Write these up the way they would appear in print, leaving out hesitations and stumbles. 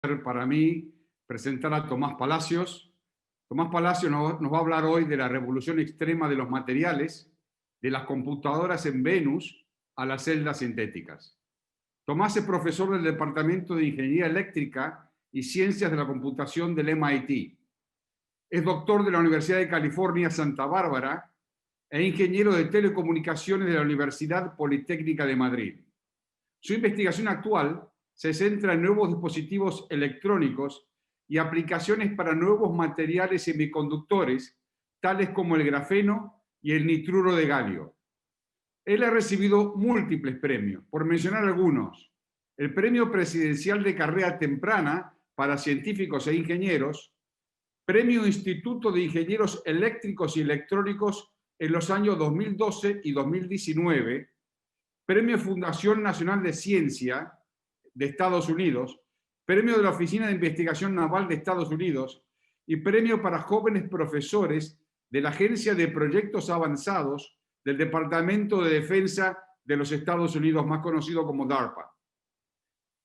Para mí presentar a Tomás Palacios. Tomás Palacios nos va a hablar hoy de la revolución extrema de los materiales, de las computadoras en Venus a las celdas sintéticas. Tomás es profesor del Departamento de Ingeniería Eléctrica y Ciencias de la Computación del MIT. Es doctor de la Universidad de California, Santa Bárbara e ingeniero de telecomunicaciones de la Universidad Politécnica de Madrid. Su investigación actual se centra en nuevos dispositivos electrónicos y aplicaciones para nuevos materiales semiconductores, tales como el grafeno y el nitruro de galio. Él ha recibido múltiples premios, por mencionar algunos: el Premio Presidencial de Carrera Temprana para Científicos e Ingenieros, Premio Instituto de Ingenieros Eléctricos y Electrónicos en los años 2012 y 2019, Premio Fundación Nacional de Ciencia de Estados Unidos, Premio de la Oficina de Investigación Naval de Estados Unidos y Premio para Jóvenes Profesores de la Agencia de Proyectos Avanzados del Departamento de Defensa de los Estados Unidos, más conocido como DARPA.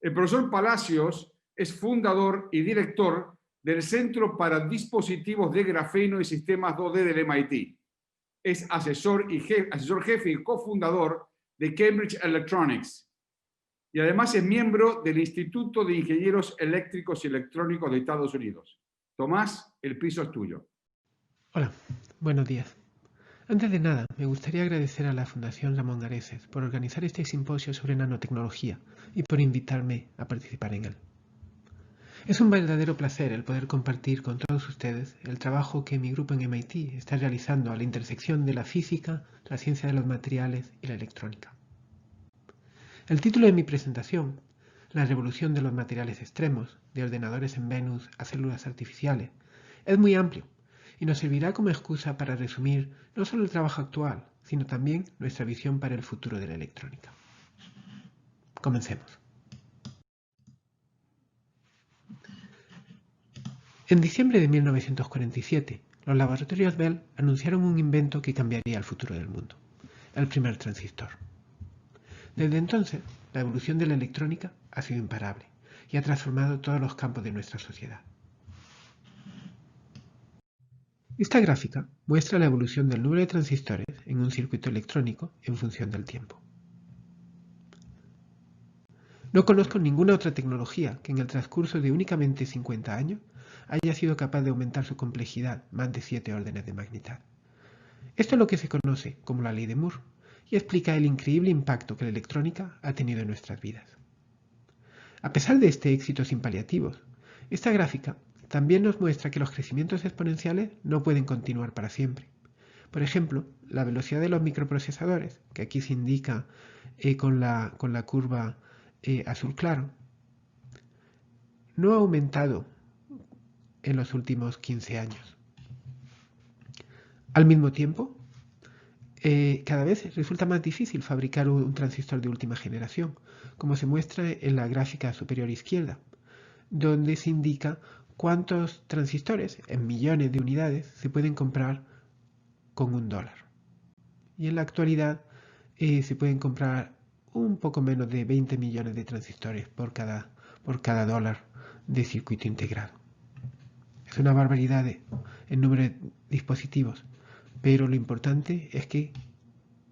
El profesor Palacios es fundador y director del Centro para Dispositivos de Grafeno y Sistemas 2D del MIT. Es asesor jefe y cofundador de Cambridge Electronics, y además es miembro del Instituto de Ingenieros Eléctricos y Electrónicos de Estados Unidos. Tomás, el piso es tuyo. Hola, buenos días. Antes de nada, me gustaría agradecer a la Fundación Ramón Areces por organizar este simposio sobre nanotecnología y por invitarme a participar en él. Es un verdadero placer el poder compartir con todos ustedes el trabajo que mi grupo en MIT está realizando a la intersección de la física, la ciencia de los materiales y la electrónica. El título de mi presentación, La revolución de los materiales extremos, de ordenadores en Venus a células artificiales, es muy amplio y nos servirá como excusa para resumir no solo el trabajo actual, sino también nuestra visión para el futuro de la electrónica. Comencemos. En diciembre de 1947, los laboratorios Bell anunciaron un invento que cambiaría el futuro del mundo: el primer transistor. Desde entonces, la evolución de la electrónica ha sido imparable y ha transformado todos los campos de nuestra sociedad. Esta gráfica muestra la evolución del número de transistores en un circuito electrónico en función del tiempo. No conozco ninguna otra tecnología que en el transcurso de únicamente 50 años haya sido capaz de aumentar su complejidad más de 7 órdenes de magnitud. Esto es lo que se conoce como la ley de Moore y explica el increíble impacto que la electrónica ha tenido en nuestras vidas. A pesar de este éxito sin paliativos, esta gráfica también nos muestra que los crecimientos exponenciales no pueden continuar para siempre. Por ejemplo, la velocidad de los microprocesadores, que aquí se indica con la curva azul claro, no ha aumentado en los últimos 15 años. Al mismo tiempo, cada vez resulta más difícil fabricar un transistor de última generación, como se muestra en la gráfica superior izquierda, donde se indica cuántos transistores en millones de unidades se pueden comprar con $1. Y en la actualidad se pueden comprar un poco menos de 20 millones de transistores por cada dólar de circuito integrado. Es una barbaridad el número de dispositivos, pero lo importante es que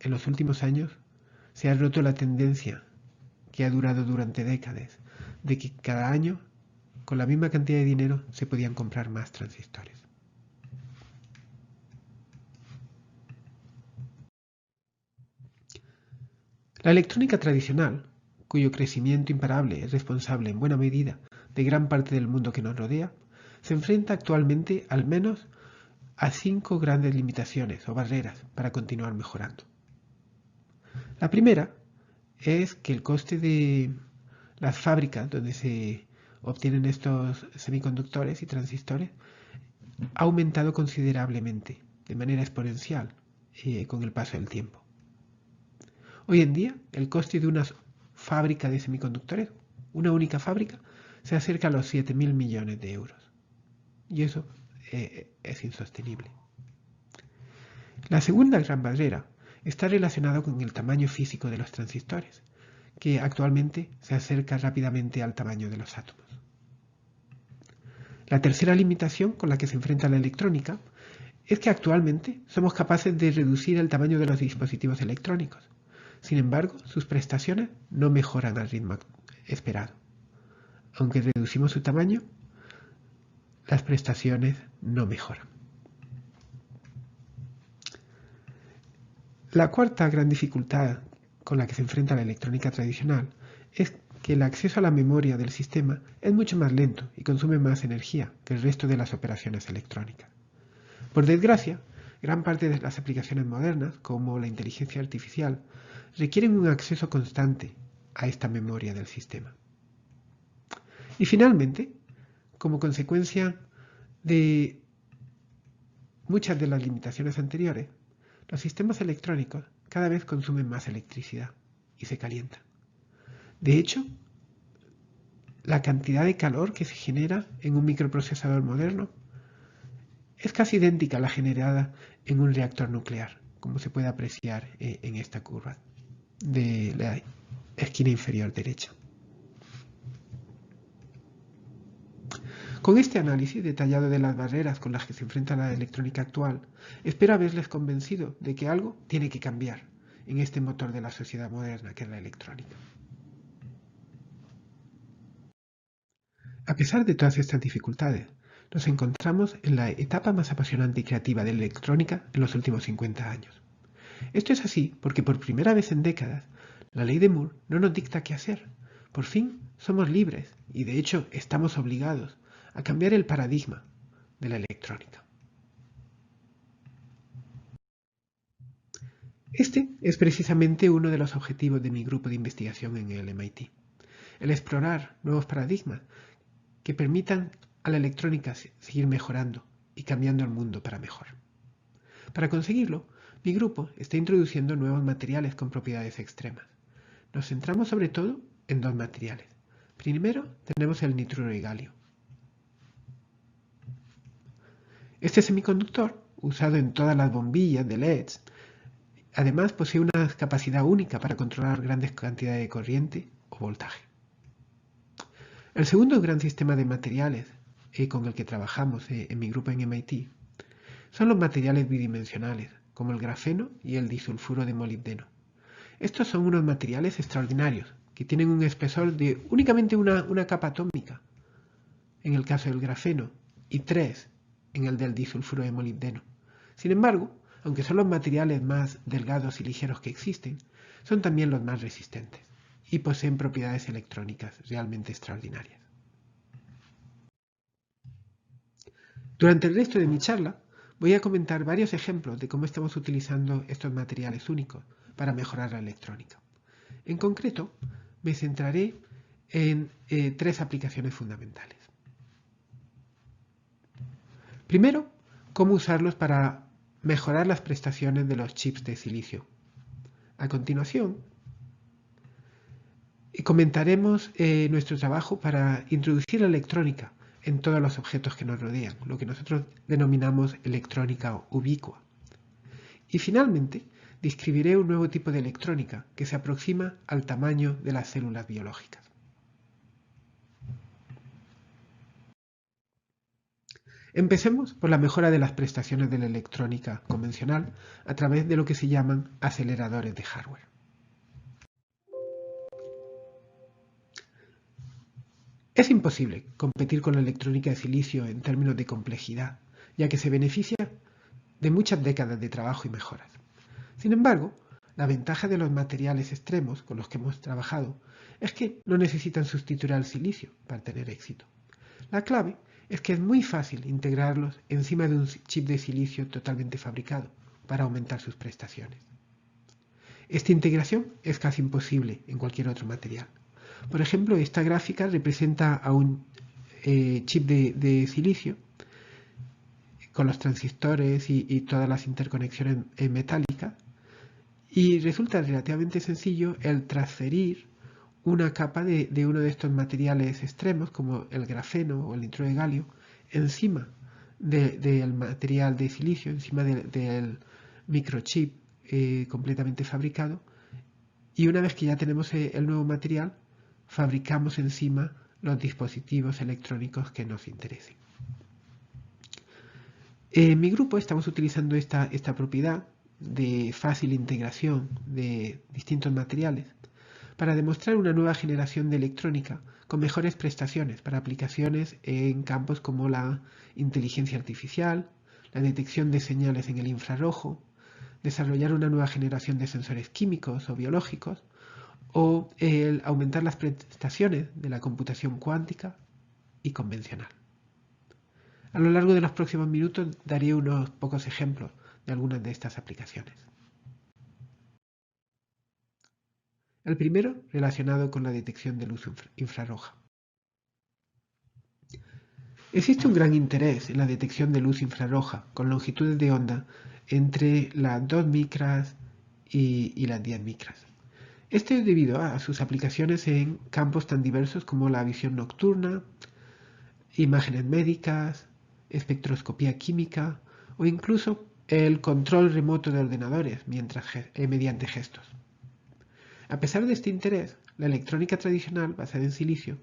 en los últimos años se ha roto la tendencia que ha durado durante décadas, de que cada año, con la misma cantidad de dinero, se podían comprar más transistores. La electrónica tradicional, cuyo crecimiento imparable es responsable en buena medida de gran parte del mundo que nos rodea, se enfrenta actualmente al menos a 5 grandes limitaciones o barreras para continuar mejorando. La primera es que el coste de las fábricas donde se obtienen estos semiconductores y transistores ha aumentado considerablemente, de manera exponencial, con el paso del tiempo. Hoy en día, el coste de una fábrica de semiconductores, una única fábrica, se acerca a los 7.000 millones de euros. Y eso es insostenible. La segunda gran barrera está relacionada con el tamaño físico de los transistores, que actualmente se acerca rápidamente al tamaño de los átomos. La tercera limitación con la que se enfrenta la electrónica es que actualmente somos capaces de reducir el tamaño de los dispositivos electrónicos. Sin embargo, sus prestaciones no mejoran al ritmo esperado. Aunque reducimos su tamaño, las prestaciones no mejoran. La cuarta gran dificultad con la que se enfrenta la electrónica tradicional es que el acceso a la memoria del sistema es mucho más lento y consume más energía que el resto de las operaciones electrónicas. Por desgracia, gran parte de las aplicaciones modernas, como la inteligencia artificial, requieren un acceso constante a esta memoria del sistema. Y finalmente, como consecuencia de muchas de las limitaciones anteriores, los sistemas electrónicos cada vez consumen más electricidad y se calientan. De hecho, la cantidad de calor que se genera en un microprocesador moderno es casi idéntica a la generada en un reactor nuclear, como se puede apreciar en esta curva de la esquina inferior derecha. Con este análisis detallado de las barreras con las que se enfrenta la electrónica actual, espero haberles convencido de que algo tiene que cambiar en este motor de la sociedad moderna que es la electrónica. A pesar de todas estas dificultades, nos encontramos en la etapa más apasionante y creativa de la electrónica en los últimos 50 años. Esto es así porque por primera vez en décadas, la ley de Moore no nos dicta qué hacer. Por fin somos libres y de hecho estamos obligados a cambiar el paradigma de la electrónica. Este es precisamente uno de los objetivos de mi grupo de investigación en el MIT, el explorar nuevos paradigmas que permitan a la electrónica seguir mejorando y cambiando el mundo para mejor. Para conseguirlo, mi grupo está introduciendo nuevos materiales con propiedades extremas. Nos centramos sobre todo en dos materiales. Primero tenemos el nitruro y galio. Este semiconductor, usado en todas las bombillas de LEDs, además posee una capacidad única para controlar grandes cantidades de corriente o voltaje. El segundo gran sistema de materiales con el que trabajamos en mi grupo en MIT son los materiales bidimensionales, como el grafeno y el disulfuro de molibdeno. Estos son unos materiales extraordinarios que tienen un espesor de únicamente una capa atómica, en el caso del grafeno, y 3 en el del disulfuro de molibdeno. Sin embargo, aunque son los materiales más delgados y ligeros que existen, son también los más resistentes y poseen propiedades electrónicas realmente extraordinarias. Durante el resto de mi charla, voy a comentar varios ejemplos de cómo estamos utilizando estos materiales únicos para mejorar la electrónica. En concreto, me centraré en 3 aplicaciones fundamentales. Primero, cómo usarlos para mejorar las prestaciones de los chips de silicio. A continuación, comentaremos nuestro trabajo para introducir la electrónica en todos los objetos que nos rodean, lo que nosotros denominamos electrónica ubicua. Y finalmente, describiré un nuevo tipo de electrónica que se aproxima al tamaño de las células biológicas. Empecemos por la mejora de las prestaciones de la electrónica convencional a través de lo que se llaman aceleradores de hardware. Es imposible competir con la electrónica de silicio en términos de complejidad, ya que se beneficia de muchas décadas de trabajo y mejoras. Sin embargo, la ventaja de los materiales extremos con los que hemos trabajado es que no necesitan sustituir al silicio para tener éxito. La clave es que es muy fácil integrarlos encima de un chip de silicio totalmente fabricado para aumentar sus prestaciones. Esta integración es casi imposible en cualquier otro material. Por ejemplo, esta gráfica representa a un chip de silicio con los transistores y todas las interconexiones metálicas, y resulta relativamente sencillo el transferir una capa de uno de estos materiales extremos, como el grafeno o el nitruro de galio, encima del material de silicio, encima del microchip completamente fabricado, y una vez que ya tenemos el nuevo material, fabricamos encima los dispositivos electrónicos que nos interesen. En mi grupo estamos utilizando esta propiedad de fácil integración de distintos materiales para demostrar una nueva generación de electrónica con mejores prestaciones para aplicaciones en campos como la inteligencia artificial, la detección de señales en el infrarrojo, desarrollar una nueva generación de sensores químicos o biológicos, o el aumentar las prestaciones de la computación cuántica y convencional. A lo largo de los próximos minutos daré unos pocos ejemplos de algunas de estas aplicaciones. El primero relacionado con la detección de luz infrarroja. Existe un gran interés en la detección de luz infrarroja con longitudes de onda entre las 2 micras y las 10 micras. Esto es debido a sus aplicaciones en campos tan diversos como la visión nocturna, imágenes médicas, espectroscopía química o incluso el control remoto de ordenadores mediante gestos. A pesar de este interés, la electrónica tradicional basada en silicio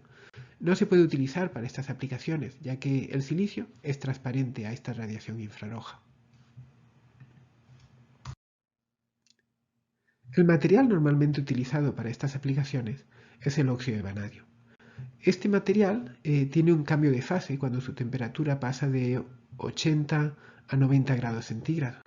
no se puede utilizar para estas aplicaciones, ya que el silicio es transparente a esta radiación infrarroja. El material normalmente utilizado para estas aplicaciones es el óxido de vanadio. Este material tiene un cambio de fase cuando su temperatura pasa de 80 a 90 grados centígrados.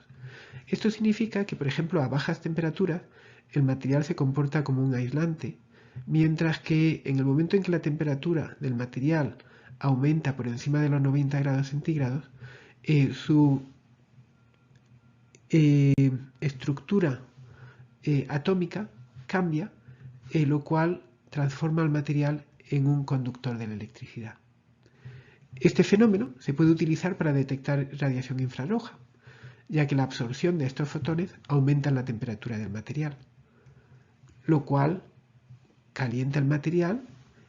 Esto significa que, por ejemplo, a bajas temperaturas, el material se comporta como un aislante, mientras que en el momento en que la temperatura del material aumenta por encima de los 90 grados centígrados, su estructura atómica cambia, lo cual transforma el material en un conductor de la electricidad. Este fenómeno se puede utilizar para detectar radiación infrarroja, ya que la absorción de estos fotones aumenta la temperatura del material, lo cual calienta el material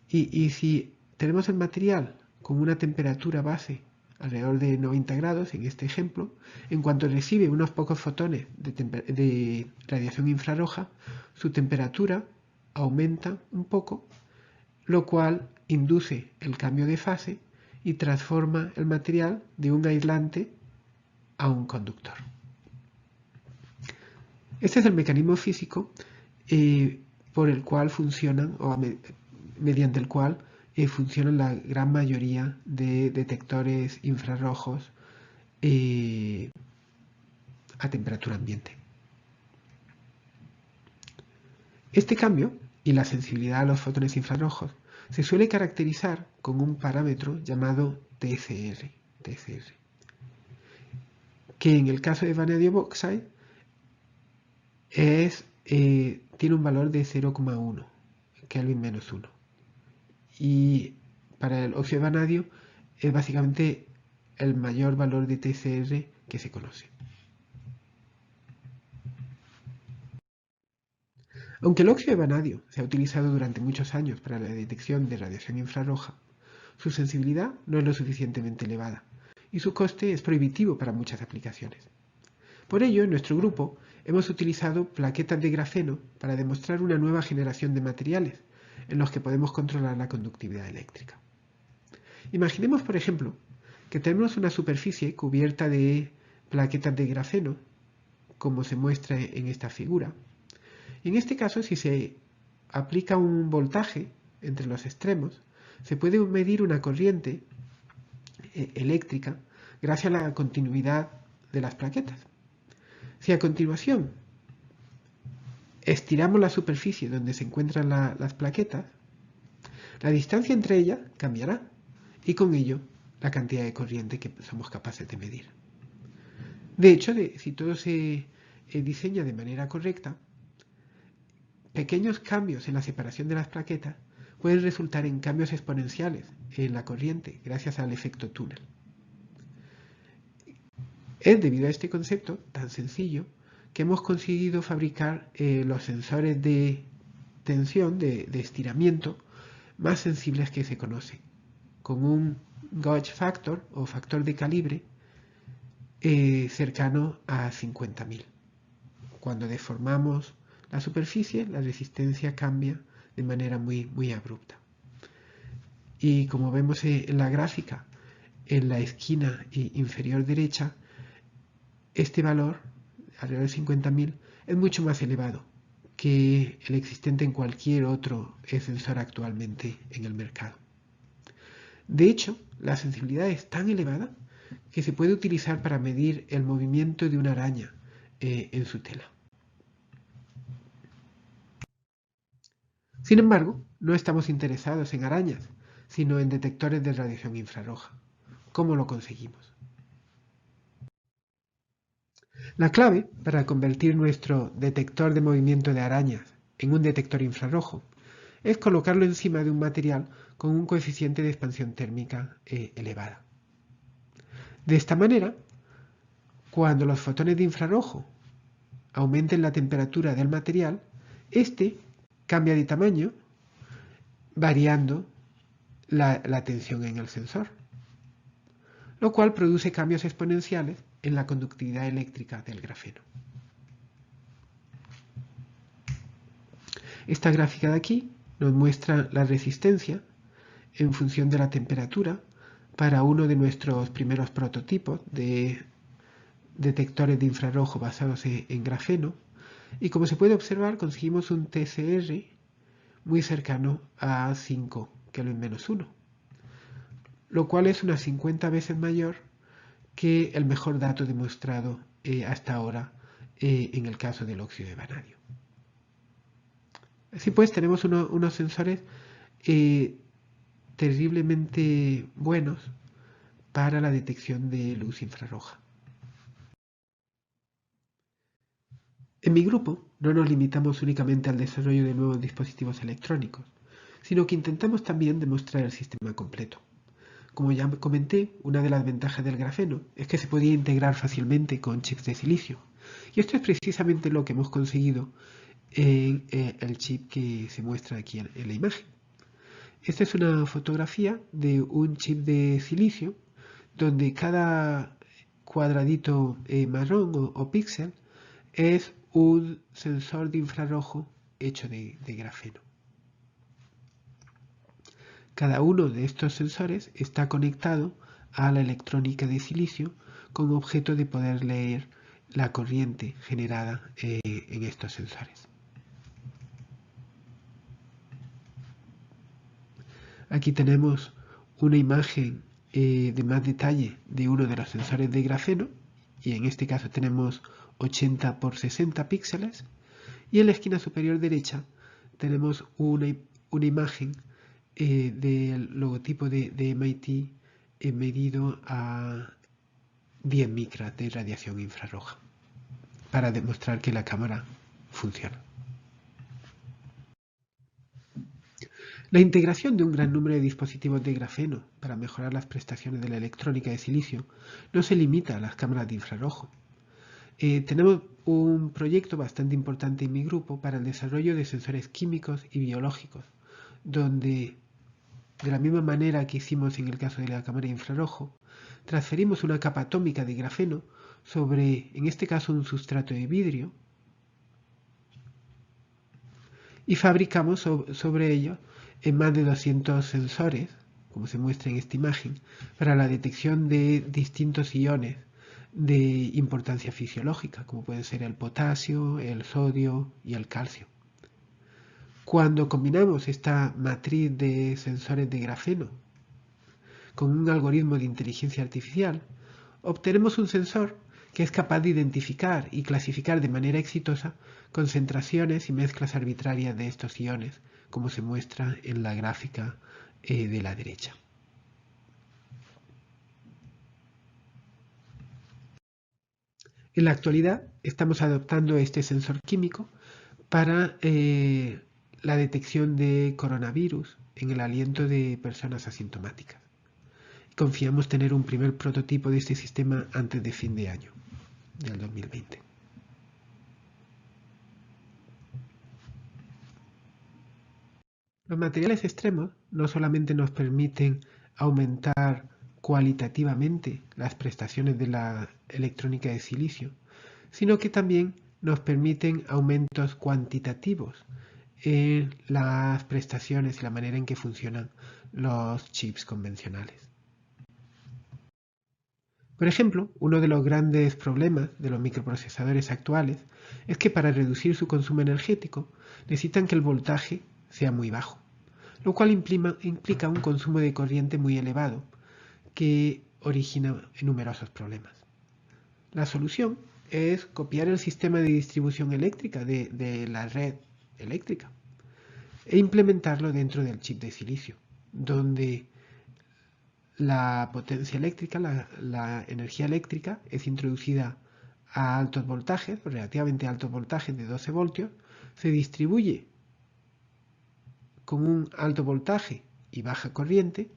y si tenemos el material con una temperatura base alrededor de 90 grados, en este ejemplo, en cuanto recibe unos pocos fotones de radiación infrarroja, su temperatura aumenta un poco, lo cual induce el cambio de fase y transforma el material de un aislante a un conductor. Este es el mecanismo físico por el cual funcionan, o mediante el cual funcionan la gran mayoría de detectores infrarrojos a temperatura ambiente. Este cambio y la sensibilidad a los fotones infrarrojos se suele caracterizar con un parámetro llamado TCR, que en el caso de vanadio bauxite tiene un valor de 0,1 Kelvin menos 1. Y para el óxido de vanadio es básicamente el mayor valor de TCR que se conoce. Aunque el óxido de vanadio se ha utilizado durante muchos años para la detección de radiación infrarroja, su sensibilidad no es lo suficientemente elevada y su coste es prohibitivo para muchas aplicaciones. Por ello, en nuestro grupo hemos utilizado plaquetas de grafeno para demostrar una nueva generación de materiales en los que podemos controlar la conductividad eléctrica. Imaginemos, por ejemplo, que tenemos una superficie cubierta de plaquetas de grafeno, como se muestra en esta figura. Y en este caso, si se aplica un voltaje entre los extremos, se puede medir una corriente eléctrica gracias a la continuidad de las plaquetas. Si a continuación estiramos la superficie donde se encuentran las plaquetas, la distancia entre ellas cambiará y con ello la cantidad de corriente que somos capaces de medir. De hecho, si todo se diseña de manera correcta, pequeños cambios en la separación de las plaquetas pueden resultar en cambios exponenciales en la corriente gracias al efecto túnel. Es debido a este concepto tan sencillo que hemos conseguido fabricar los sensores de tensión, de estiramiento, más sensibles que se conocen, con un gauge factor o factor de calibre cercano a 50.000. Cuando deformamos la superficie, la resistencia cambia de manera muy abrupta. Y como vemos en la gráfica, en la esquina inferior derecha, este valor, alrededor de 50.000, es mucho más elevado que el existente en cualquier otro sensor actualmente en el mercado. De hecho, la sensibilidad es tan elevada que se puede utilizar para medir el movimiento de una araña en su tela. Sin embargo, no estamos interesados en arañas, sino en detectores de radiación infrarroja. ¿Cómo lo conseguimos? La clave para convertir nuestro detector de movimiento de arañas en un detector infrarrojo es colocarlo encima de un material con un coeficiente de expansión térmica elevada. De esta manera, cuando los fotones de infrarrojo aumenten la temperatura del material, este cambia de tamaño variando la tensión en el sensor, lo cual produce cambios exponenciales en la conductividad eléctrica del grafeno. Esta gráfica de aquí nos muestra la resistencia en función de la temperatura para uno de nuestros primeros prototipos de detectores de infrarrojo basados en grafeno, y como se puede observar conseguimos un TCR muy cercano a 5 Kelvin-1, lo cual es unas 50 veces mayor que el mejor dato demostrado hasta ahora en el caso del óxido de vanadio. Así pues, tenemos unos sensores terriblemente buenos para la detección de luz infrarroja. En mi grupo no nos limitamos únicamente al desarrollo de nuevos dispositivos electrónicos, sino que intentamos también demostrar el sistema completo. Como ya comenté, una de las ventajas del grafeno es que se podía integrar fácilmente con chips de silicio. Y esto es precisamente lo que hemos conseguido en el chip que se muestra aquí en la imagen. Esta es una fotografía de un chip de silicio donde cada cuadradito marrón o píxel es un sensor de infrarrojo hecho de grafeno. Cada uno de estos sensores está conectado a la electrónica de silicio con objeto de poder leer la corriente generada en estos sensores. Aquí tenemos una imagen de más detalle de uno de los sensores de grafeno, y en este caso tenemos 80 por 60 píxeles, y en la esquina superior derecha tenemos una imagen del logotipo de MIT medido a 10 micras de radiación infrarroja para demostrar que la cámara funciona. La integración de un gran número de dispositivos de grafeno para mejorar las prestaciones de la electrónica de silicio no se limita a las cámaras de infrarrojo. Tenemos un proyecto bastante importante en mi grupo para el desarrollo de sensores químicos y biológicos, donde, de la misma manera que hicimos en el caso de la cámara de infrarrojo, transferimos una capa atómica de grafeno sobre, en este caso, un sustrato de vidrio, y fabricamos sobre ello más de 200 sensores, como se muestra en esta imagen, para la detección de distintos iones de importancia fisiológica, como pueden ser el potasio, el sodio y el calcio. Cuando combinamos esta matriz de sensores de grafeno con un algoritmo de inteligencia artificial, obtenemos un sensor que es capaz de identificar y clasificar de manera exitosa concentraciones y mezclas arbitrarias de estos iones, como se muestra en la gráfica de la derecha. En la actualidad estamos adoptando este sensor químico para la detección de coronavirus en el aliento de personas asintomáticas. Confiamos tener un primer prototipo de este sistema antes de fin de año, del 2020. Los materiales extremos no solamente nos permiten aumentar cualitativamente las prestaciones de la electrónica de silicio, sino que también nos permiten aumentos cuantitativos en las prestaciones y la manera en que funcionan los chips convencionales. Por ejemplo, uno de los grandes problemas de los microprocesadores actuales es que para reducir su consumo energético necesitan que el voltaje sea muy bajo, lo cual implica un consumo de corriente muy elevado que origina numerosos problemas. La solución es copiar el sistema de distribución eléctrica de la red eléctrica e implementarlo dentro del chip de silicio, donde la potencia eléctrica, la energía eléctrica, es introducida a altos voltajes, relativamente altos voltajes de 12 voltios, se distribuye con un alto voltaje y baja corriente,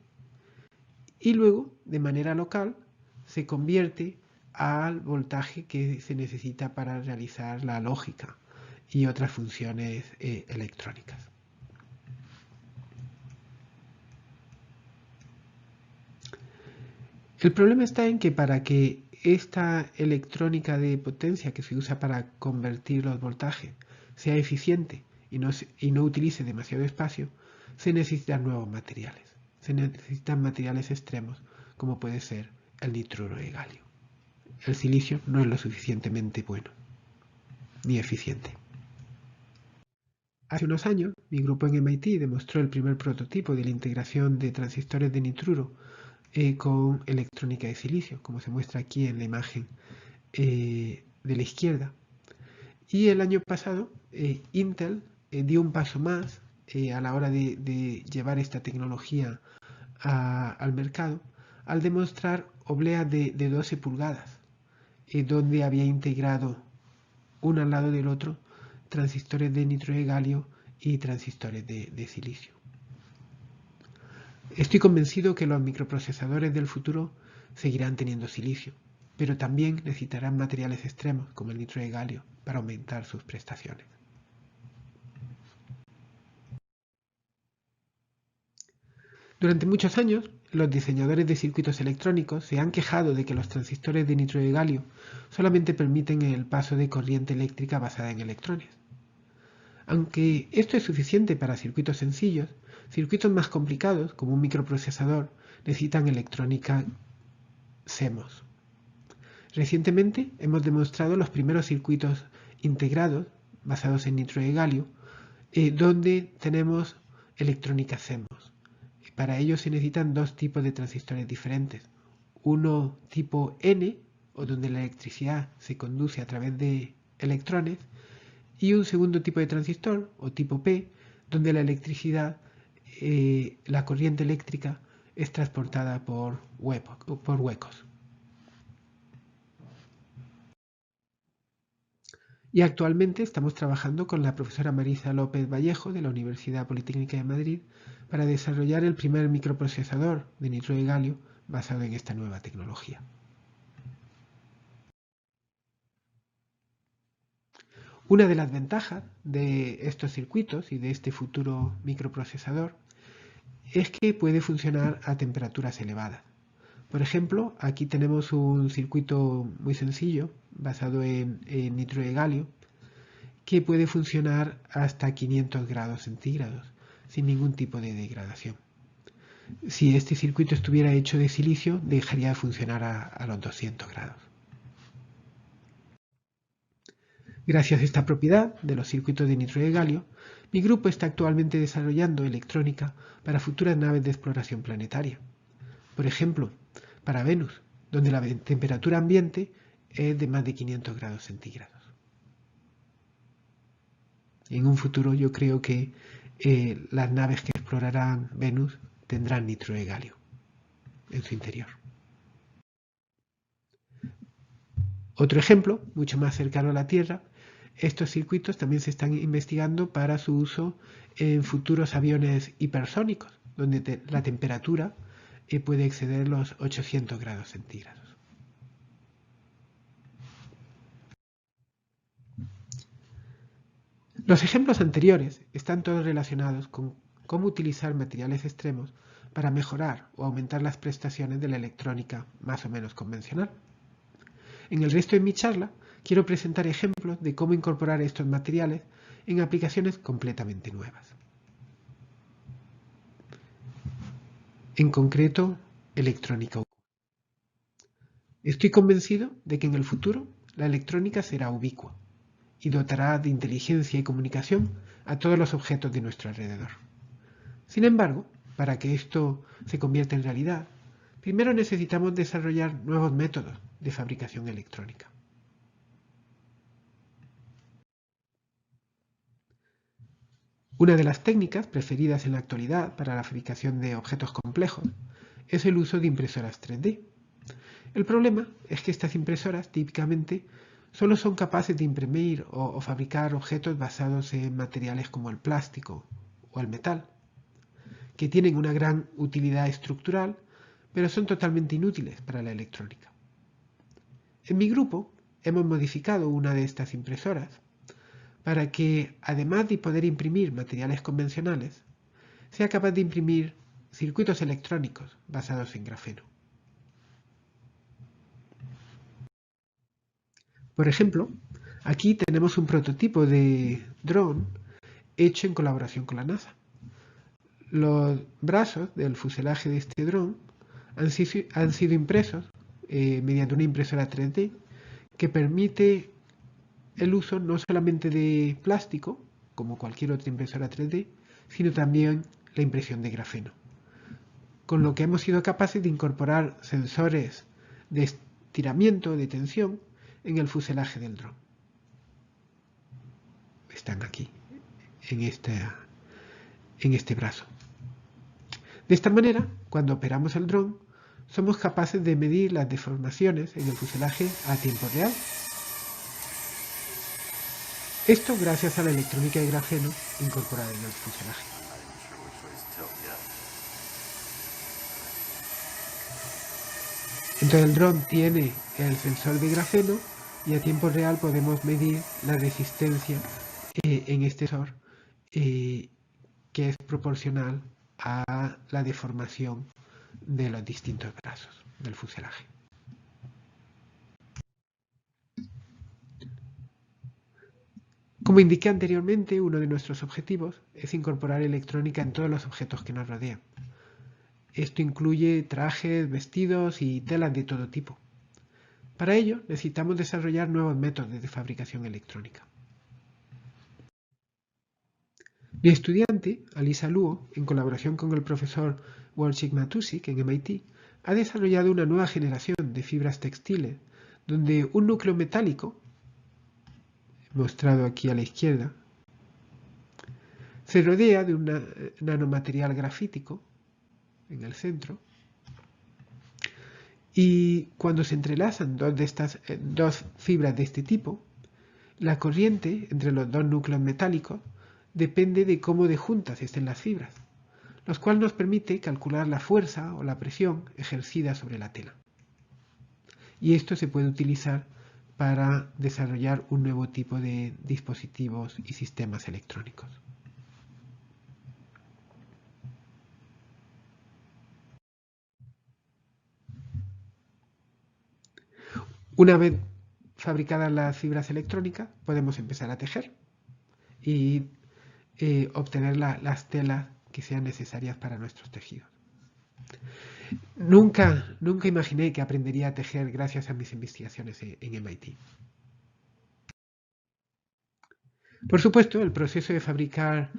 y luego, de manera local, se convierte al voltaje que se necesita para realizar la lógica y otras funciones electrónicas. El problema está en que para que esta electrónica de potencia que se usa para convertir los voltajes sea eficiente y no utilice demasiado espacio, se necesitan nuevos materiales. Se necesitan materiales extremos, como puede ser el nitruro de galio. El silicio no es lo suficientemente bueno ni eficiente. Hace unos años, mi grupo en MIT demostró el primer prototipo de la integración de transistores de nitruro con electrónica de silicio, como se muestra aquí en la imagen de la izquierda. Y el año pasado, Intel dio un paso más a la hora de llevar esta tecnología al mercado, al demostrar obleas de 12 pulgadas, donde había integrado uno al lado del otro transistores de nitruro de galio y transistores de silicio. Estoy convencido que los microprocesadores del futuro seguirán teniendo silicio, pero también necesitarán materiales extremos como el nitruro de galio para aumentar sus prestaciones. Durante muchos años, los diseñadores de circuitos electrónicos se han quejado de que los transistores de nitruro de galio solamente permiten el paso de corriente eléctrica basada en electrones. Aunque esto es suficiente para circuitos sencillos, circuitos más complicados, como un microprocesador, necesitan electrónica CMOS. Recientemente hemos demostrado los primeros circuitos integrados basados en nitruro de galio, donde tenemos electrónica CMOS. Para ello se necesitan dos tipos de transistores diferentes. Uno tipo N, o donde la electricidad se conduce a través de electrones, y un segundo tipo de transistor, o tipo P, donde la electricidad, la corriente eléctrica, es transportada por huecos. Y actualmente estamos trabajando con la profesora Marisa López Vallejo de la Universidad Politécnica de Madrid para desarrollar el primer microprocesador de nitruro de galio basado en esta nueva tecnología. Una de las ventajas de estos circuitos y de este futuro microprocesador es que puede funcionar a temperaturas elevadas. Por ejemplo, aquí tenemos un circuito muy sencillo basado en nitruro de galio que puede funcionar hasta 500 grados centígrados sin ningún tipo de degradación. Si este circuito estuviera hecho de silicio, dejaría de funcionar a los 200 grados. Gracias a esta propiedad de los circuitos de nitruro de galio, mi grupo está actualmente desarrollando electrónica para futuras naves de exploración planetaria. Por ejemplo, para Venus, donde la temperatura ambiente es de más de 500 grados centígrados. En un futuro yo creo que las naves que explorarán Venus tendrán nitruro de galio en su interior. Otro ejemplo, mucho más cercano a la Tierra, estos circuitos también se están investigando para su uso en futuros aviones hipersónicos, donde la temperatura puede exceder los 800 grados centígrados. Los ejemplos anteriores están todos relacionados con cómo utilizar materiales extremos para mejorar o aumentar las prestaciones de la electrónica más o menos convencional. En el resto de mi charla quiero presentar ejemplos de cómo incorporar estos materiales en aplicaciones completamente nuevas. En concreto, electrónica. Estoy convencido de que en el futuro la electrónica será ubicua y dotará de inteligencia y comunicación a todos los objetos de nuestro alrededor. Sin embargo, para que esto se convierta en realidad, primero necesitamos desarrollar nuevos métodos de fabricación electrónica. Una de las técnicas preferidas en la actualidad para la fabricación de objetos complejos es el uso de impresoras 3D. El problema es que estas impresoras típicamente solo son capaces de imprimir o fabricar objetos basados en materiales como el plástico o el metal, que tienen una gran utilidad estructural, pero son totalmente inútiles para la electrónica. En mi grupo hemos modificado una de estas impresoras para que, además de poder imprimir materiales convencionales, sea capaz de imprimir circuitos electrónicos basados en grafeno. Por ejemplo, aquí tenemos un prototipo de dron hecho en colaboración con la NASA. Los brazos del fuselaje de este dron han sido impresos mediante una impresora 3D que permite el uso no solamente de plástico, como cualquier otra impresora 3D, sino también la impresión de grafeno. Con lo que hemos sido capaces de incorporar sensores de estiramiento, de tensión, en el fuselaje del dron. Están aquí, en este brazo. De esta manera, cuando operamos el dron, somos capaces de medir las deformaciones en el fuselaje a tiempo real. Esto gracias a la electrónica de grafeno incorporada en el fuselaje. Entonces el dron tiene el sensor de grafeno y a tiempo real podemos medir la resistencia en este sensor que es proporcional a la deformación de los distintos brazos del fuselaje. Como indiqué anteriormente, uno de nuestros objetivos es incorporar electrónica en todos los objetos que nos rodean. Esto incluye trajes, vestidos y telas de todo tipo. Para ello, necesitamos desarrollar nuevos métodos de fabricación electrónica. Mi estudiante, Alisa Luo, en colaboración con el profesor Wojciech Matusik en MIT, ha desarrollado una nueva generación de fibras textiles donde un núcleo metálico, mostrado aquí a la izquierda, se rodea de un nanomaterial grafítico en el centro y cuando se entrelazan dos fibras de este tipo, la corriente entre los dos núcleos metálicos depende de cómo de juntas estén las fibras, lo cual nos permite calcular la fuerza o la presión ejercida sobre la tela. Y esto se puede utilizar para desarrollar un nuevo tipo de dispositivos y sistemas electrónicos. Una vez fabricadas las fibras electrónicas, podemos empezar a tejer y obtener las telas que sean necesarias para nuestros tejidos. Nunca imaginé que aprendería a tejer gracias a mis investigaciones en MIT. Por supuesto, el proceso de fabricar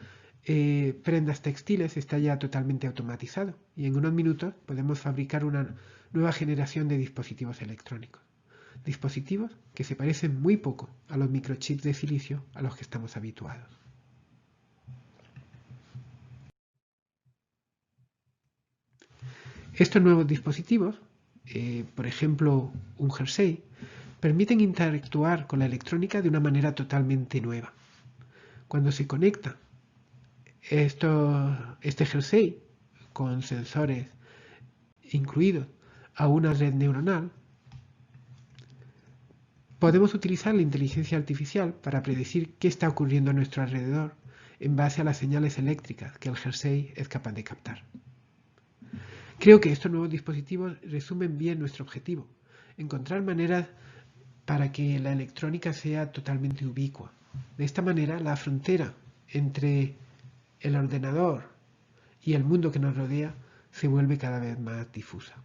prendas textiles está ya totalmente automatizado y en unos minutos podemos fabricar una nueva generación de dispositivos electrónicos. Dispositivos que se parecen muy poco a los microchips de silicio a los que estamos habituados. Estos nuevos dispositivos, por ejemplo un jersey, permiten interactuar con la electrónica de una manera totalmente nueva. Cuando se conecta este jersey con sensores incluidos a una red neuronal, podemos utilizar la inteligencia artificial para predecir qué está ocurriendo a nuestro alrededor en base a las señales eléctricas que el jersey es capaz de captar. Creo que estos nuevos dispositivos resumen bien nuestro objetivo, encontrar maneras para que la electrónica sea totalmente ubicua. De esta manera, la frontera entre el ordenador y el mundo que nos rodea se vuelve cada vez más difusa.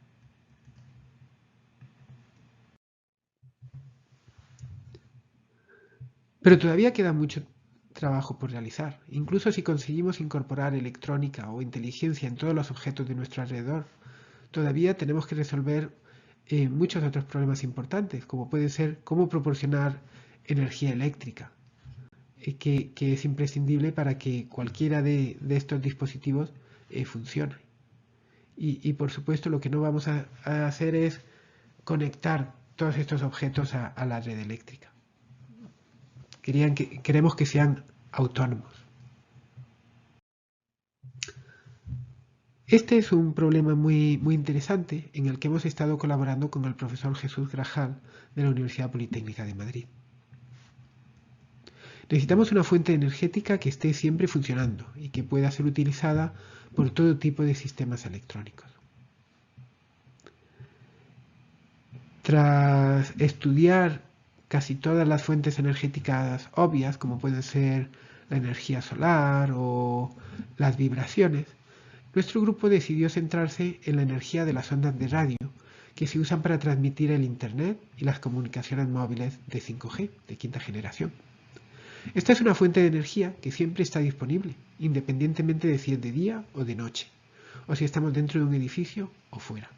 Pero todavía queda mucho trabajo por realizar. Incluso si conseguimos incorporar electrónica o inteligencia en todos los objetos de nuestro alrededor, todavía tenemos que resolver muchos otros problemas importantes, como puede ser cómo proporcionar energía eléctrica, que es imprescindible para que cualquiera de estos dispositivos funcione. Y por supuesto lo que no vamos a hacer es conectar todos estos objetos a la red eléctrica. Queremos que sean autónomos. Este es un problema muy interesante en el que hemos estado colaborando con el profesor Jesús Grajal de la Universidad Politécnica de Madrid. Necesitamos una fuente energética que esté siempre funcionando y que pueda ser utilizada por todo tipo de sistemas electrónicos. Tras estudiar casi todas las fuentes energéticas obvias, como pueden ser la energía solar o las vibraciones, nuestro grupo decidió centrarse en la energía de las ondas de radio que se usan para transmitir el Internet y las comunicaciones móviles de 5G, de quinta generación. Esta es una fuente de energía que siempre está disponible, independientemente de si es de día o de noche, o si estamos dentro de un edificio o fuera.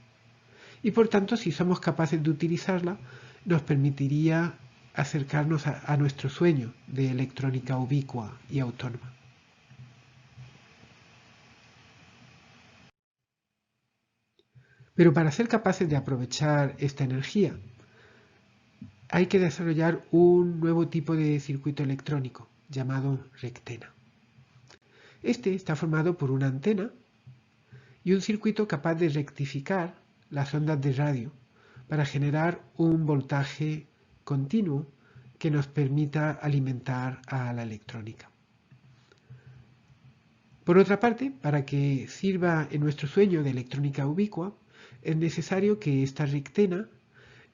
Y por tanto, si somos capaces de utilizarla, nos permitiría acercarnos a nuestro sueño de electrónica ubicua y autónoma. Pero para ser capaces de aprovechar esta energía, hay que desarrollar un nuevo tipo de circuito electrónico llamado rectena. Este está formado por una antena y un circuito capaz de rectificar las ondas de radio para generar un voltaje continuo que nos permita alimentar a la electrónica. Por otra parte, para que sirva en nuestro sueño de electrónica ubicua, es necesario que esta rectena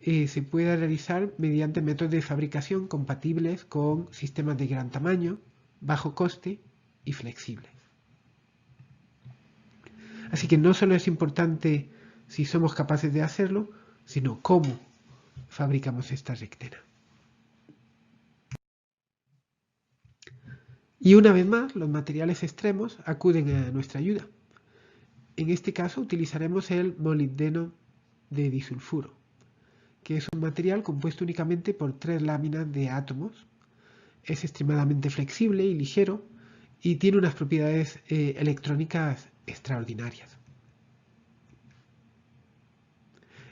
se pueda realizar mediante métodos de fabricación compatibles con sistemas de gran tamaño, bajo coste y flexibles. Así que no solo es importante si somos capaces de hacerlo, sino cómo fabricamos esta rectena. Y una vez más, los materiales extremos acuden a nuestra ayuda. En este caso utilizaremos el molibdeno de disulfuro, que es un material compuesto únicamente por 3 láminas de átomos. Es extremadamente flexible y ligero y tiene unas propiedades electrónicas extraordinarias.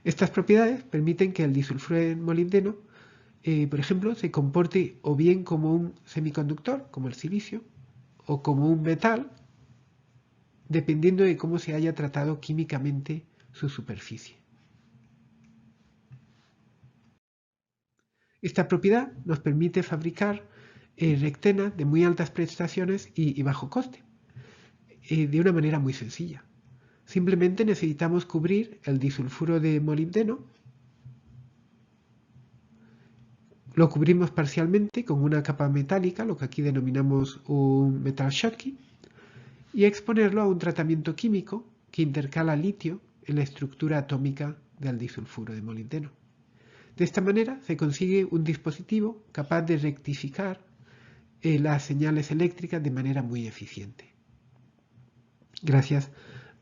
Estas propiedades permiten que el disulfuro de molibdeno, por ejemplo, se comporte o bien como un semiconductor, como el silicio, o como un metal, dependiendo de cómo se haya tratado químicamente su superficie. Esta propiedad nos permite fabricar rectenas de muy altas prestaciones y bajo coste, de una manera muy sencilla. Simplemente necesitamos cubrir el disulfuro de molibdeno. Lo cubrimos parcialmente con una capa metálica, lo que aquí denominamos un metal Schottky, y exponerlo a un tratamiento químico que intercala litio en la estructura atómica del disulfuro de molibdeno. De esta manera se consigue un dispositivo capaz de rectificar las señales eléctricas de manera muy eficiente, gracias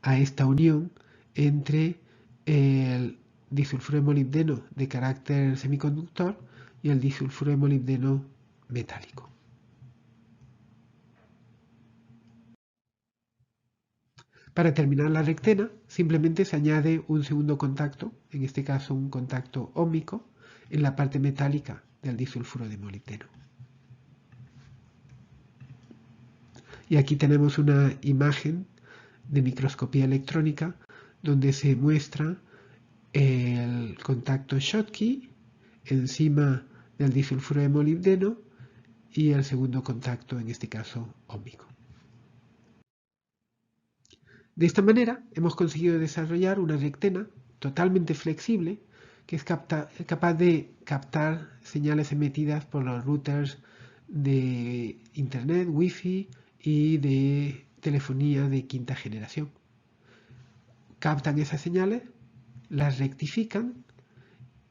a esta unión entre el disulfuro de molibdeno de carácter semiconductor y el disulfuro de molibdeno metálico. Para terminar la rectena, simplemente se añade un segundo contacto, en este caso un contacto óhmico, en la parte metálica del disulfuro de molibdeno. Y aquí tenemos una imagen de microscopía electrónica donde se muestra el contacto Schottky encima del disulfuro de molibdeno y el segundo contacto, en este caso, óhmico. De esta manera hemos conseguido desarrollar una rectena totalmente flexible que es capaz de captar señales emitidas por los routers de Internet, Wi-Fi y de telefonía de quinta generación. Captan esas señales, las rectifican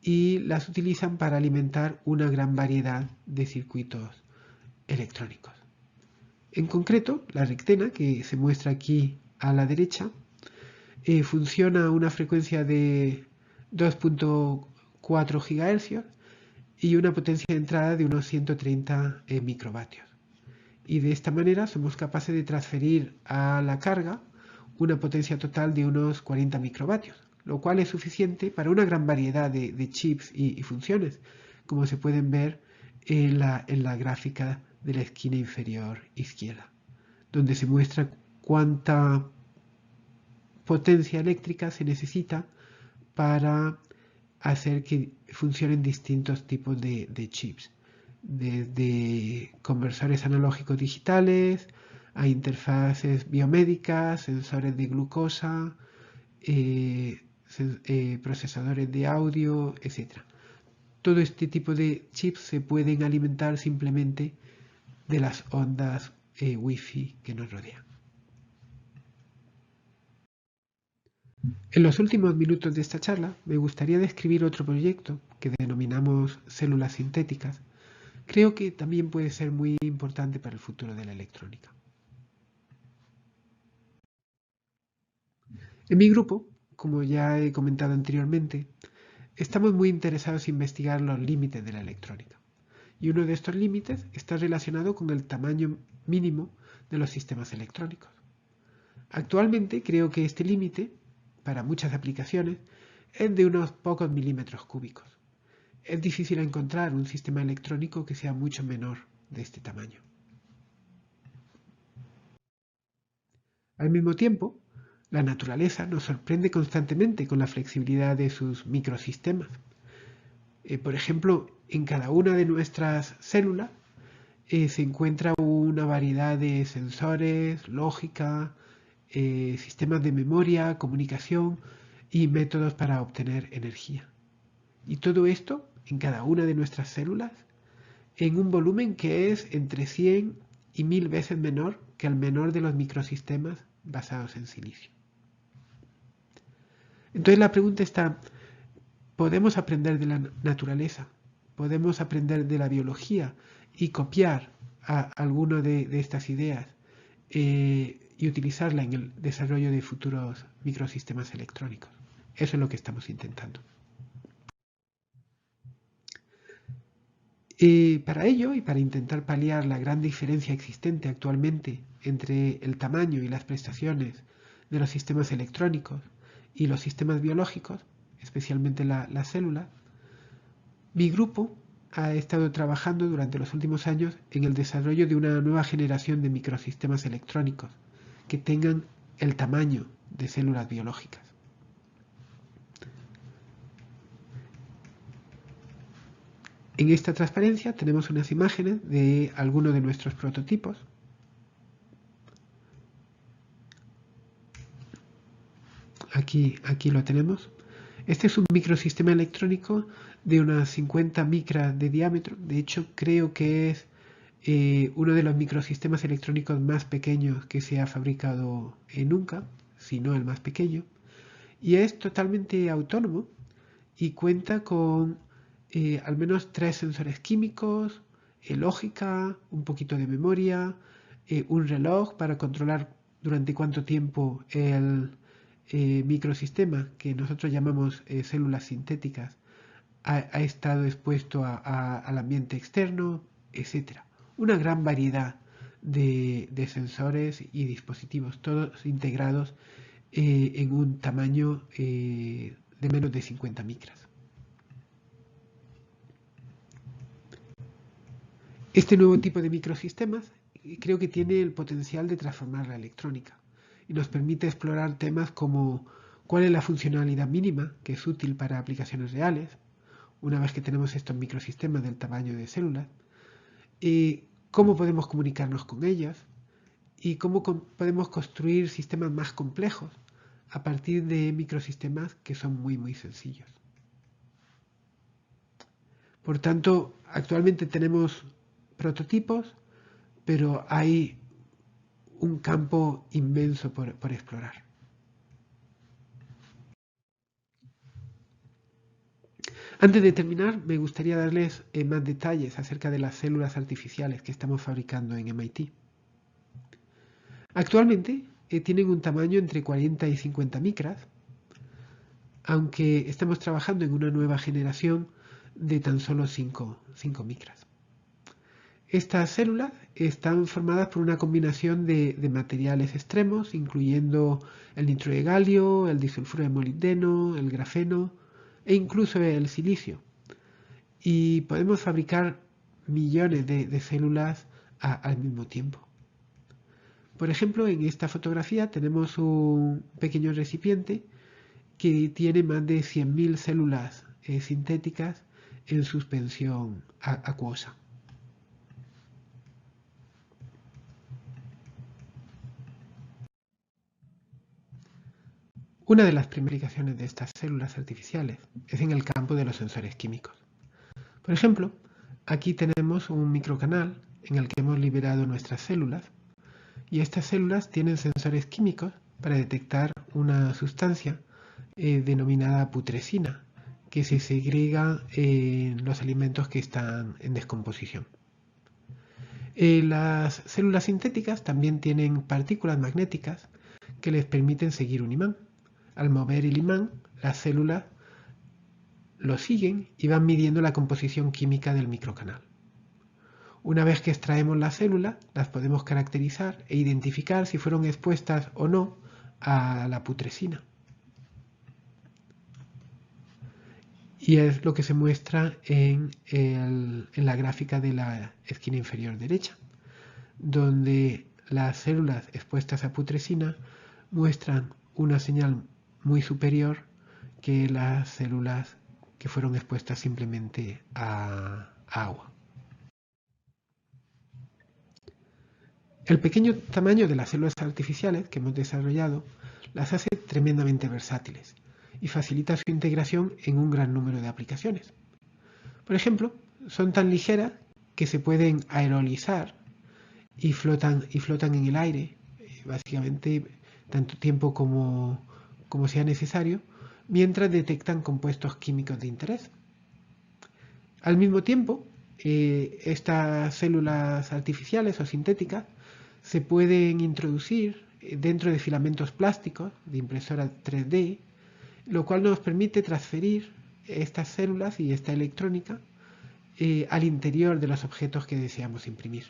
y las utilizan para alimentar una gran variedad de circuitos electrónicos. En concreto, la rectena, que se muestra aquí a la derecha, funciona a una frecuencia de 2.4 GHz y una potencia de entrada de unos 130 microvatios. Y de esta manera somos capaces de transferir a la carga una potencia total de unos 40 microvatios, lo cual es suficiente para una gran variedad de chips y funciones, como se pueden ver en la gráfica de la esquina inferior izquierda, donde se muestra cuánta potencia eléctrica se necesita para hacer que funcionen distintos tipos de chips, desde conversores analógicos digitales a interfaces biomédicas, sensores de glucosa, procesadores de audio, etc. Todo este tipo de chips se pueden alimentar simplemente de las ondas Wi-Fi que nos rodean. En los últimos minutos de esta charla me gustaría describir otro proyecto que denominamos células sintéticas. Creo que también puede ser muy importante para el futuro de la electrónica. En mi grupo, como ya he comentado anteriormente, estamos muy interesados en investigar los límites de la electrónica. Y uno de estos límites está relacionado con el tamaño mínimo de los sistemas electrónicos. Actualmente creo que este límite, para muchas aplicaciones, es de unos pocos milímetros cúbicos. Es difícil encontrar un sistema electrónico que sea mucho menor de este tamaño. Al mismo tiempo, la naturaleza nos sorprende constantemente con la flexibilidad de sus microsistemas. Por ejemplo, en cada una de nuestras células se encuentra una variedad de sensores, lógica, sistemas de memoria, comunicación y métodos para obtener energía. Y todo esto en cada una de nuestras células en un volumen que es entre 100 y 1000 veces menor que el menor de los microsistemas basados en silicio. Entonces la pregunta está, ¿podemos aprender de la naturaleza? ¿Podemos aprender de la biología y copiar alguna de estas ideas y utilizarla en el desarrollo de futuros microsistemas electrónicos? Eso es lo que estamos intentando. Para ello, y para intentar paliar la gran diferencia existente actualmente entre el tamaño y las prestaciones de los sistemas electrónicos y los sistemas biológicos, especialmente las células, mi grupo ha estado trabajando durante los últimos años en el desarrollo de una nueva generación de microsistemas electrónicos que tengan el tamaño de células biológicas. En esta transparencia tenemos unas imágenes de algunos de nuestros prototipos. Aquí lo tenemos. Este es un microsistema electrónico de unas 50 micras de diámetro. De hecho, creo que es uno de los microsistemas electrónicos más pequeños que se ha fabricado nunca, si no el más pequeño. Y es totalmente autónomo y cuenta con al menos 3 sensores químicos, lógica, un poquito de memoria, un reloj para controlar durante cuánto tiempo el microsistema, que nosotros llamamos células sintéticas, ha estado expuesto al ambiente externo, etc. Una gran variedad de sensores y dispositivos, todos integrados en un tamaño de menos de 50 micras. Este nuevo tipo de microsistemas creo que tiene el potencial de transformar la electrónica y nos permite explorar temas como cuál es la funcionalidad mínima que es útil para aplicaciones reales, una vez que tenemos estos microsistemas del tamaño de células, y cómo podemos comunicarnos con ellas y cómo podemos construir sistemas más complejos a partir de microsistemas que son muy sencillos. Por tanto, actualmente tenemos prototipos, pero hay un campo inmenso por explorar. Antes de terminar, me gustaría darles más detalles acerca de las células artificiales que estamos fabricando en MIT. Actualmente tienen un tamaño entre 40 y 50 micras, aunque estamos trabajando en una nueva generación de tan solo 5 micras. Estas células están formadas por una combinación de materiales extremos, incluyendo el nitro de galio, el disulfuro de molibdeno, el grafeno e incluso el silicio. Y podemos fabricar millones de células al mismo tiempo. Por ejemplo, en esta fotografía tenemos un pequeño recipiente que tiene más de 100.000 células sintéticas en suspensión acuosa. Una de las primeras aplicaciones de estas células artificiales es en el campo de los sensores químicos. Por ejemplo, aquí tenemos un microcanal en el que hemos liberado nuestras células y estas células tienen sensores químicos para detectar una sustancia denominada putrescina que se segrega en los alimentos que están en descomposición. Las células sintéticas también tienen partículas magnéticas que les permiten seguir un imán. Al mover el imán, las células lo siguen y van midiendo la composición química del microcanal. Una vez que extraemos las células, las podemos caracterizar e identificar si fueron expuestas o no a la putrescina. Y es lo que se muestra en la gráfica de la esquina inferior derecha, donde las células expuestas a putrescina muestran una señal muy superior que las células que fueron expuestas simplemente a agua. El pequeño tamaño de las células artificiales que hemos desarrollado las hace tremendamente versátiles y facilita su integración en un gran número de aplicaciones. Por ejemplo, son tan ligeras que se pueden aerolizar y flotan en el aire, básicamente tanto tiempo como sea necesario, mientras detectan compuestos químicos de interés. Al mismo tiempo, estas células artificiales o sintéticas se pueden introducir dentro de filamentos plásticos de impresora 3D, lo cual nos permite transferir estas células y esta electrónica al interior de los objetos que deseamos imprimir.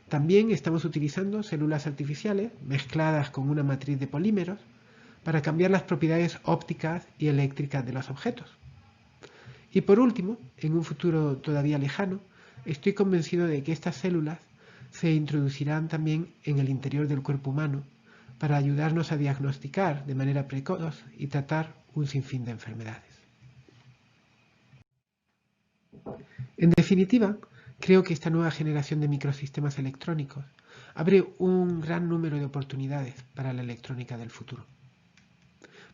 También estamos utilizando células artificiales mezcladas con una matriz de polímeros para cambiar las propiedades ópticas y eléctricas de los objetos. Y por último, en un futuro todavía lejano, estoy convencido de que estas células se introducirán también en el interior del cuerpo humano para ayudarnos a diagnosticar de manera precoz y tratar un sinfín de enfermedades. En definitiva, creo que esta nueva generación de microsistemas electrónicos abre un gran número de oportunidades para la electrónica del futuro.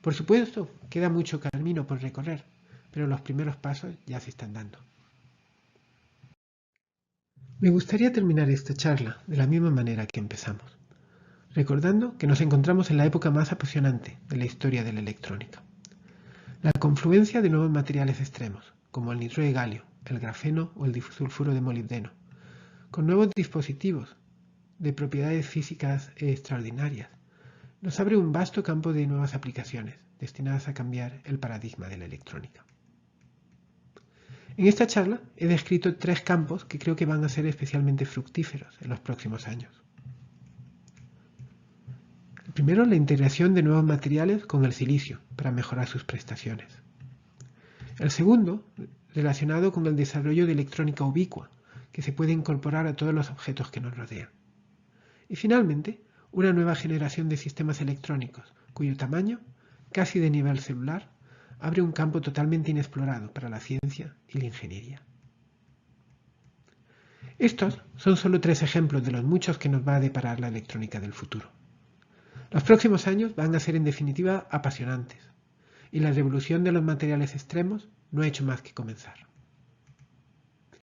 Por supuesto, queda mucho camino por recorrer, pero los primeros pasos ya se están dando. Me gustaría terminar esta charla de la misma manera que empezamos, recordando que nos encontramos en la época más apasionante de la historia de la electrónica. La confluencia de nuevos materiales extremos, como el nitro de galio, el grafeno o el disulfuro de molibdeno, con nuevos dispositivos de propiedades físicas extraordinarias, nos abre un vasto campo de nuevas aplicaciones destinadas a cambiar el paradigma de la electrónica. En esta charla he descrito 3 campos que creo que van a ser especialmente fructíferos en los próximos años. El primero, la integración de nuevos materiales con el silicio para mejorar sus prestaciones. El segundo, relacionado con el desarrollo de electrónica ubicua, que se puede incorporar a todos los objetos que nos rodean. Y finalmente, una nueva generación de sistemas electrónicos, cuyo tamaño, casi de nivel celular, abre un campo totalmente inexplorado para la ciencia y la ingeniería. Estos son solo 3 ejemplos de los muchos que nos va a deparar la electrónica del futuro. Los próximos años van a ser en definitiva apasionantes, y la revolución de los materiales extremos no ha hecho más que comenzar.